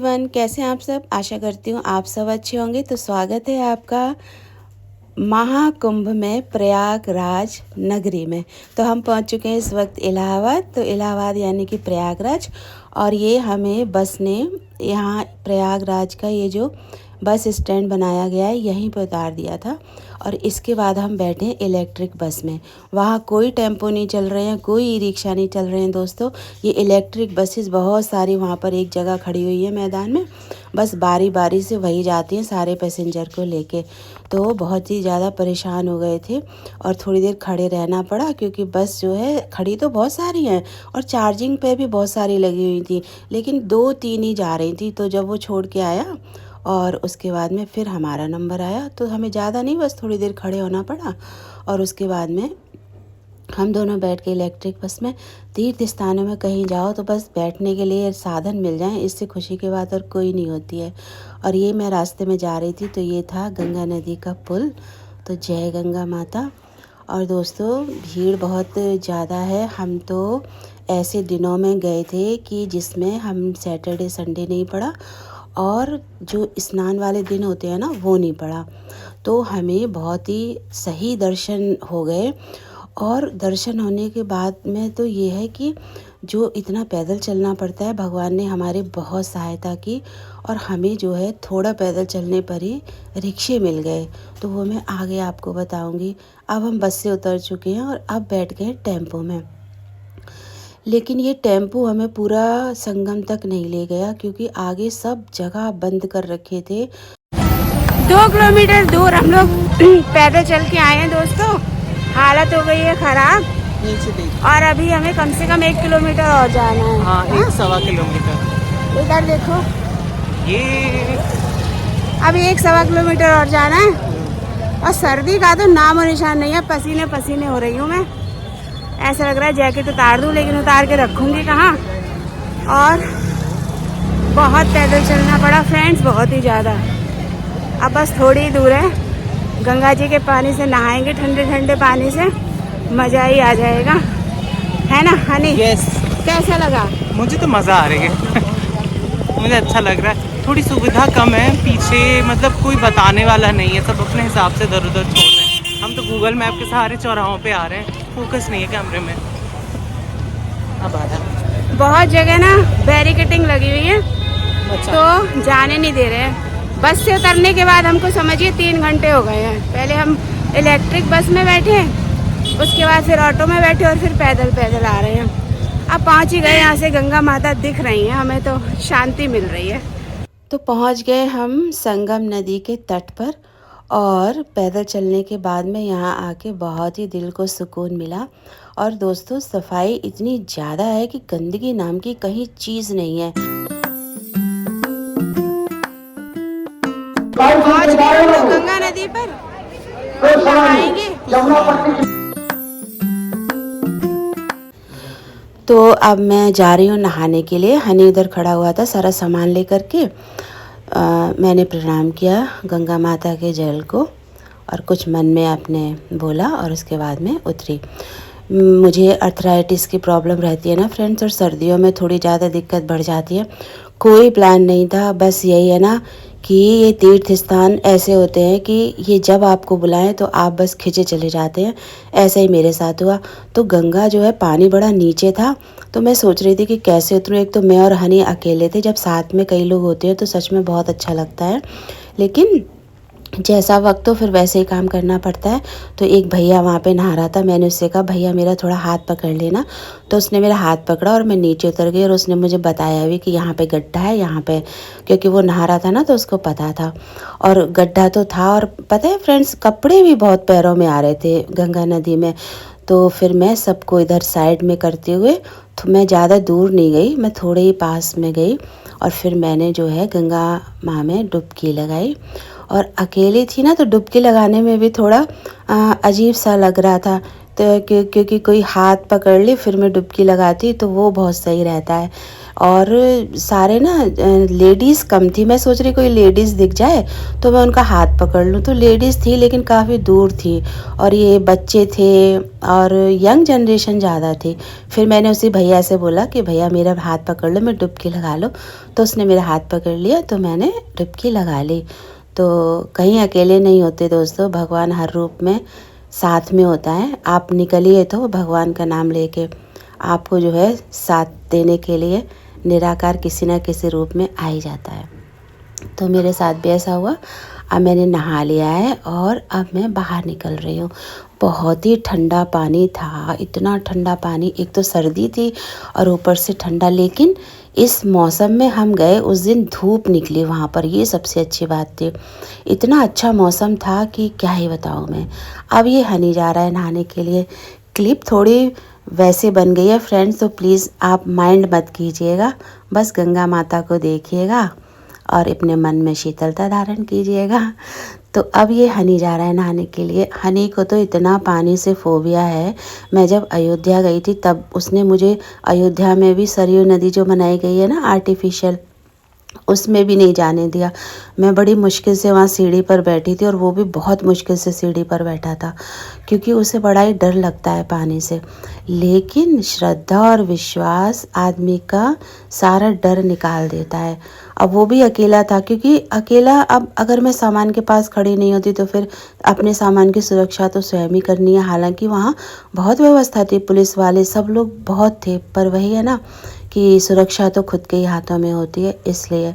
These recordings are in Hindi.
एवरीवन, कैसे हैं आप सब। आशा करती हूँ आप सब अच्छे होंगे। तो स्वागत है आपका महाकुंभ में प्रयागराज नगरी में। तो हम पहुँच चुके हैं इस वक्त इलाहाबाद। तो इलाहाबाद यानी कि प्रयागराज, और ये हमें बस ने यहाँ प्रयागराज का ये जो बस स्टैंड बनाया गया है यहीं पर उतार दिया था। और इसके बाद हम बैठे हैं इलेक्ट्रिक बस में। वहाँ कोई टेम्पो नहीं चल रहे हैं, कोई ई रिक्शा नहीं चल रहे हैं दोस्तों। ये इलेक्ट्रिक बसेस बहुत सारी वहाँ पर एक जगह खड़ी हुई है मैदान में, बस बारी बारी से वही जाती हैं सारे पैसेंजर को लेके। तो बहुत ही ज़्यादा परेशान हो गए थे और थोड़ी देर खड़े रहना पड़ा, क्योंकि बस जो है खड़ी तो बहुत सारी हैं और चार्जिंग पे भी बहुत सारी लगी हुई थी, लेकिन 2-3 ही जा रही थी। तो जब वो छोड़ के आया और उसके बाद में फिर हमारा नंबर आया, तो हमें ज़्यादा नहीं, बस थोड़ी देर खड़े होना पड़ा। और उसके बाद में हम दोनों बैठ के इलेक्ट्रिक बस में। तीर्थ स्थानों में कहीं जाओ तो बस बैठने के लिए साधन मिल जाए, इससे खुशी की बात और कोई नहीं होती है। और ये मैं रास्ते में जा रही थी तो ये था गंगा नदी का पुल। तो जय गंगा माता। और दोस्तों भीड़ बहुत ज़्यादा है। हम तो ऐसे दिनों में गए थे कि जिसमें हम सैटरडे संडे नहीं पड़ा और जो स्नान वाले दिन होते हैं ना वो नहीं पड़ा। तो हमें बहुत ही सही दर्शन हो गए। और दर्शन होने के बाद में तो ये है कि जो इतना पैदल चलना पड़ता है, भगवान ने हमारे बहुत सहायता की और हमें जो है थोड़ा पैदल चलने पर ही रिक्शे मिल गए। तो वो मैं आगे आपको बताऊंगी। अब हम बस से उतर चुके हैं और अब बैठ गए टेम्पो में। लेकिन ये टेम्पो हमें पूरा संगम तक नहीं ले गया, क्योंकि आगे सब जगह बंद कर रखे थे। 2 किलोमीटर दूर हम लोग पैदल चल के आए हैं दोस्तों। हालत हो गई है खराब। और अभी हमें कम से कम 1 किलोमीटर और जाना है। हाँ, 1-1.25 किलोमीटर। इधर देखो, ये अभी 1-1.25 किलोमीटर और जाना है। और सर्दी का तो नाम और निशान नहीं है, पसीने पसीने हो रही हूँ मैं। ऐसा लग रहा है जैकेट उतार दूँ, लेकिन उतार के रखूँगी कहाँ। और बहुत पैदल चलना पड़ा फ्रेंड्स, बहुत ही ज़्यादा। अब बस थोड़ी ही दूर है, गंगा जी के पानी से नहाएंगे, ठंडे ठंडे पानी से, मज़ा ही आ जाएगा, है ना हनी? यस। कैसा लगा? मुझे तो मज़ा आ रही है। मुझे अच्छा लग रहा है। थोड़ी सुविधा कम है पीछे, मतलब कोई बताने वाला नहीं है, सब अपने हिसाब से इधर उधर छोड़ रहे हैं। हम तो गूगल मैप के सहारे चौराहों पे आ रहे हैं, फोकस नहीं है कैमरे में। अब आ रहा। बहुत जगह ना बैरिकेटिंग लगी हुई है, अच्छा। तो जाने नहीं दे रहे हैं। बस से उतरने के बाद हमको समझिए 3 घंटे हो गए हैं। पहले हम इलेक्ट्रिक बस में बैठे, उसके बाद फिर ऑटो में बैठे और फिर पैदल पैदल आ रहे हैं। अब पहुंच ही गए। यहाँ से गंगा माता दिख रही हैं, हमें तो शांति मिल रही है। तो पहुंच गए हम संगम नदी के तट पर। और पैदल चलने के बाद में यहाँ आके बहुत ही दिल को सुकून मिला। और दोस्तों सफाई इतनी ज़्यादा है कि गंदगी नाम की कहीं चीज़ नहीं है। पहुंच गए हम लोग गंगा नदी पर, नहाएंगे। तो अब मैं जा रही हूँ नहाने के लिए। हनी उधर खड़ा हुआ था सारा सामान लेकर के। मैंने प्रणाम किया गंगा माता के जल को और कुछ मन में अपने बोला, और उसके बाद में उतरी। मुझे अर्थराइटिस की प्रॉब्लम रहती है ना फ्रेंड्स, और सर्दियों में थोड़ी ज़्यादा दिक्कत बढ़ जाती है। कोई प्लान नहीं था, बस यही है ना कि ये तीर्थ स्थान ऐसे होते हैं कि ये जब आपको बुलाएं तो आप बस खिंचे चले जाते हैं। ऐसा ही मेरे साथ हुआ। तो गंगा जो है पानी बड़ा नीचे था, तो मैं सोच रही थी कि कैसे उतरूँ। एक तो मैं और हनी अकेले थे, जब साथ में कई लोग होते हैं तो सच में बहुत अच्छा लगता है, लेकिन जैसा वक्त हो फिर वैसे ही काम करना पड़ता है। तो एक भैया वहाँ पे नहा रहा था, मैंने उससे कहा भैया मेरा थोड़ा हाथ पकड़ लेना। तो उसने मेरा हाथ पकड़ा और मैं नीचे उतर गई, और उसने मुझे बताया भी कि यहाँ पे गड्ढा है, यहाँ पे, क्योंकि वो नहा रहा था ना तो उसको पता था। और गड्ढा तो था, और पता है फ्रेंड्स कपड़े भी बहुत पैरों में आ रहे थे गंगा नदी में। तो फिर मैं सबको इधर साइड में करते हुए, तो मैं ज़्यादा दूर नहीं गई, मैं थोड़े ही पास में गई। और फिर मैंने जो है गंगा माँ में डुबकी लगाई। और अकेली थी ना, तो डुबकी लगाने में भी थोड़ा अजीब सा लग रहा था। तो क्योंकि कोई हाथ पकड़ ले फिर मैं डुबकी लगाती तो वो बहुत सही रहता है। और सारे ना लेडीज़ कम थी। मैं सोच रही कोई लेडीज़ दिख जाए तो मैं उनका हाथ पकड़ लूँ, तो लेडीज़ थी लेकिन काफ़ी दूर थी, और ये बच्चे थे और यंग जनरेशन ज़्यादा थी। फिर मैंने उसी भैया से बोला कि भैया मेरा हाथ पकड़ लो, मैं डुबकी लगा लो। तो उसने मेरा हाथ पकड़ लिया तो मैंने डुबकी लगा ली। तो कहीं अकेले नहीं होते दोस्तों, भगवान हर रूप में साथ में होता है। आप निकलिए तो भगवान का नाम लेके आपको जो है साथ देने के लिए निराकार किसी न किसी रूप में आ ही जाता है। तो मेरे साथ भी ऐसा हुआ। अब मैंने नहा लिया है और अब मैं बाहर निकल रही हूँ। बहुत ही ठंडा पानी था, इतना ठंडा पानी, एक तो सर्दी थी और ऊपर से ठंडा। लेकिन इस मौसम में हम गए उस दिन, धूप निकली वहाँ पर, ये सबसे अच्छी बात थी। इतना अच्छा मौसम था कि क्या ही बताऊँ मैं। अब ये हनी जा रहा है नहाने के लिए। क्लिप थोड़ी वैसे बन गई है फ्रेंड्स, तो प्लीज़ आप माइंड मत कीजिएगा, बस गंगा माता को देखिएगा और अपने मन में शीतलता धारण कीजिएगा। तो अब ये हनी जा रहा है नहाने के लिए। हनी को तो इतना पानी से फोबिया है। मैं जब अयोध्या गई थी तब उसने मुझे, अयोध्या में भी सरयू नदी जो बनाई गई है ना आर्टिफिशियल, उसमें भी नहीं जाने दिया। मैं बड़ी मुश्किल से वहाँ सीढ़ी पर बैठी थी और वो भी बहुत मुश्किल से सीढ़ी पर बैठा था, क्योंकि उसे बड़ा ही डर लगता है पानी से। लेकिन श्रद्धा और विश्वास आदमी का सारा डर निकाल देता है। अब वो भी अकेला था, क्योंकि अकेला, अब अगर मैं सामान के पास खड़ी नहीं होती तो फिर अपने सामान की सुरक्षा तो स्वयं ही करनी है। हालांकि वहाँ बहुत व्यवस्था थी, पुलिस वाले सब लोग बहुत थे, पर वही है ना कि सुरक्षा तो खुद के ही हाथों में होती है। इसलिए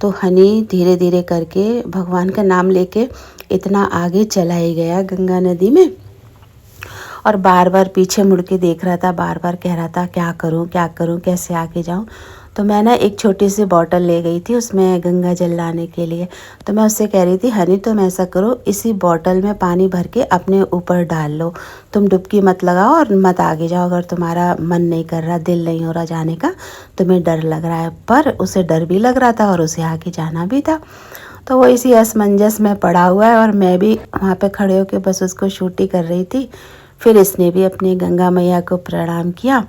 तो हनी धीरे धीरे करके भगवान का नाम लेके इतना आगे चला ही गया गंगा नदी में, और बार बार पीछे मुड़ के देख रहा था, बार बार कह रहा था क्या करूं, कैसे आगे जाऊं। तो मैं ना एक छोटी सी बॉटल ले गई थी उसमें गंगा जल लाने के लिए। तो मैं उससे कह रही थी हनी तुम ऐसा करो, इसी बॉटल में पानी भर के अपने ऊपर डाल लो, तुम डुबकी मत लगाओ और मत आगे जाओ। अगर तुम्हारा मन नहीं कर रहा, दिल नहीं हो रहा जाने का, तुम्हें डर लग रहा है। पर उसे डर भी लग रहा था और उसे आगे जाना भी था। तो वो इसी असमंजस में पड़ा हुआ है और मैं भी वहाँ पे खड़े होकर बस उसको शूटी कर रही थी। फिर इसने भी अपने गंगा मैया को प्रणाम किया,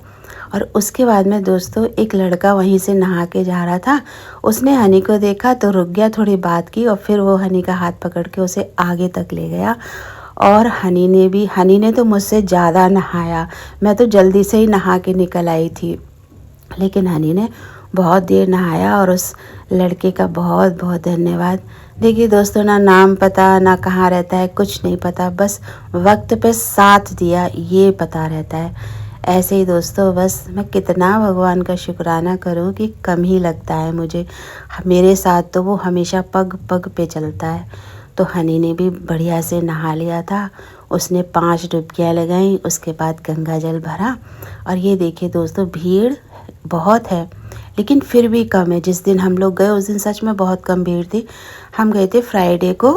और उसके बाद में दोस्तों एक लड़का वहीं से नहा के जा रहा था। उसने हनी को देखा तो रुक गया, थोड़ी बात की और फिर वो हनी का हाथ पकड़ के उसे आगे तक ले गया। और हनी ने तो मुझसे ज़्यादा नहाया। मैं तो जल्दी से ही नहा के निकल आई थी, लेकिन हनी ने बहुत देर नहाया। और उस लड़के का बहुत बहुत धन्यवाद। देखिए दोस्तों, ना नाम पता, ना कहाँ रहता है, कुछ नहीं पता, बस वक्त पे साथ दिया ये पता रहता है। ऐसे ही दोस्तों, बस मैं कितना भगवान का शुक्राना करूं कि कम ही लगता है मुझे। मेरे साथ तो वो हमेशा पग पग पे चलता है। तो हनी ने भी बढ़िया से नहा लिया था। उसने 5 डुबकियाँ लगाईं, उसके बाद गंगा जल भरा। और ये देखिए दोस्तों, भीड़ बहुत है लेकिन फिर भी कम है। जिस दिन हम लोग गए उस दिन सच में बहुत कम भीड़ थी। हम गए थे फ्राइडे को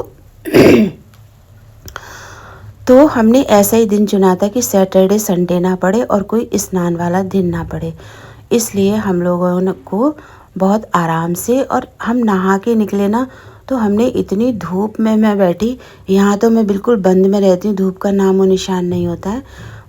तो हमने ऐसा ही दिन चुना था कि सैटरडे संडे ना पड़े और कोई स्नान वाला दिन ना पड़े। इसलिए हम लोगों को बहुत आराम से, और हम नहा के निकले ना, तो हमने इतनी धूप में मैं बैठी। यहाँ तो मैं बिल्कुल बंद में रहती हूँ, धूप का नामो निशान नहीं होता है,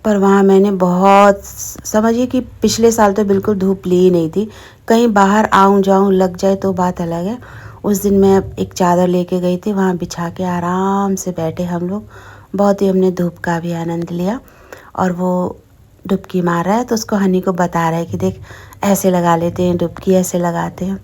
पर वहाँ मैंने बहुत, समझिए कि पिछले साल तो बिल्कुल धूप ली ही नहीं थी। कहीं बाहर आऊँ जाऊँ लग जाए तो बात अलग है। उस दिन मैं एक चादर लेके गई थी, वहाँ बिछा के आराम से बैठे हम लोग। बहुत ही हमने धूप का भी आनंद लिया। और वो डुबकी मार रहा है तो उसको हनी को बता रहा है कि देख ऐसे लगा लेते हैं डुबकी, ऐसे लगाते हैं।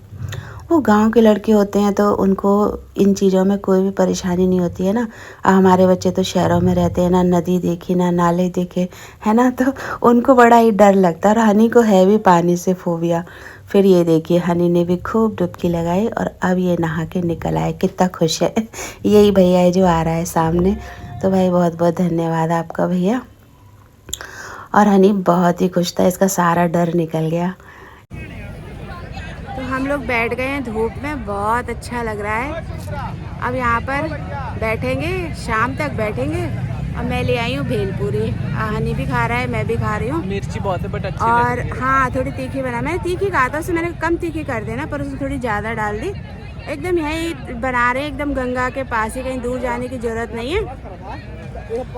वो गांव के लड़के होते हैं तो उनको इन चीज़ों में कोई भी परेशानी नहीं होती है ना। हमारे बच्चे तो शहरों में रहते हैं, ना नदी देखी ना नाले देखे, है ना, तो उनको बड़ा ही डर लगता है। और हनी को है भी पानी से फोबिया। फिर ये देखिए हनी ने भी खूब डुबकी लगाई और अब ये नहा के निकल आए, कितना खुश है। यही भैया है जो आ रहा है सामने। तो भाई बहुत बहुत धन्यवाद आपका भैया। और हनी बहुत ही खुश था, इसका सारा डर निकल गया। तो हम लोग बैठ गए हैं धूप में, बहुत अच्छा लग रहा है। अब यहाँ पर बैठेंगे, शाम तक बैठेंगे। और मैं ले आई हूँ भेलपूरी, हनी भी खा रहा है, मैं भी खा रही हूँ। मिर्ची बहुत है बट अच्छी और लग रही है। हाँ, थोड़ी तीखी बना, मैंने तीखी कहा था उसे, मैंने कम तीखी कर देना, पर उसमें थोड़ी ज़्यादा डाल दी। एकदम यहीं बना रहे हैं, एकदम गंगा के पास ही, कहीं दूर जाने की ज़रूरत नहीं है।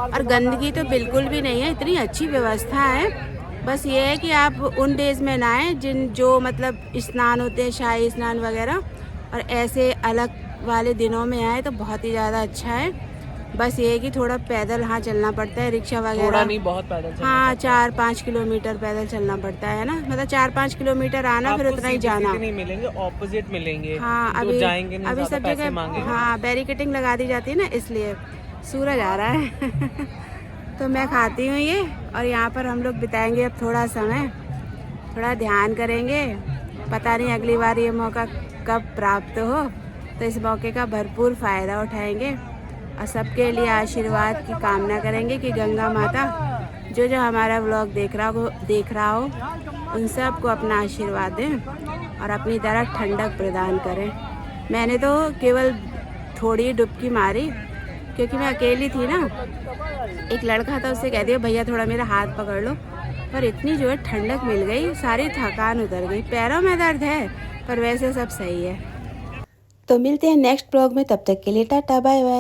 और गंदगी तो बिल्कुल भी नहीं है, इतनी अच्छी व्यवस्था है। बस ये है कि आप उन डेज़ में ना आएँ जो मतलब स्नान होते हैं, शाही स्नान वगैरह, और ऐसे अलग वाले दिनों में आए तो बहुत ही ज़्यादा अच्छा है। बस ये है कि थोड़ा पैदल हाँ चलना पड़ता है, रिक्शा वगैरह थोड़ा नहीं, बहुत पैदल चलना हाँ पड़ता है। 4-5 किलोमीटर पैदल चलना पड़ता है ना, मतलब 4-5 किलोमीटर आना फिर आपको उतना ही सीधे जाना। सीधे नहीं मिलेंगे, ऑपोजिट मिलेंगे। हाँ जो अभी जाएंगे नहीं, अभी ज़्यादा सब पैसे जगह मांगेंगे। हाँ बैरिकेटिंग लगा दी जाती है ना, इसलिए सूरज आ रहा है तो मैं खाती हूँ ये, और यहाँ पर हम लोग बिताएंगे अब थोड़ा समय, थोड़ा ध्यान करेंगे। पता नहीं अगली बार ये मौका कब प्राप्त हो, तो इस मौके का भरपूर फ़ायदा उठाएंगे और सबके लिए आशीर्वाद की कामना करेंगे कि गंगा माता जो जो हमारा व्लॉग देख रहा हो उन सब को अपना आशीर्वाद दें और अपनी तरफ ठंडक प्रदान करें। मैंने तो केवल थोड़ी डुबकी मारी क्योंकि मैं अकेली थी ना, एक लड़का था, उससे कह दिया भैया थोड़ा मेरा हाथ पकड़ लो, पर इतनी जो है ठंडक मिल गई, सारी थकान उतर गई। पैरों में दर्द है पर वैसे सब सही है। तो मिलते हैं नेक्स्ट ब्लॉग में, तब तक के लिए टाटा बाय बाय।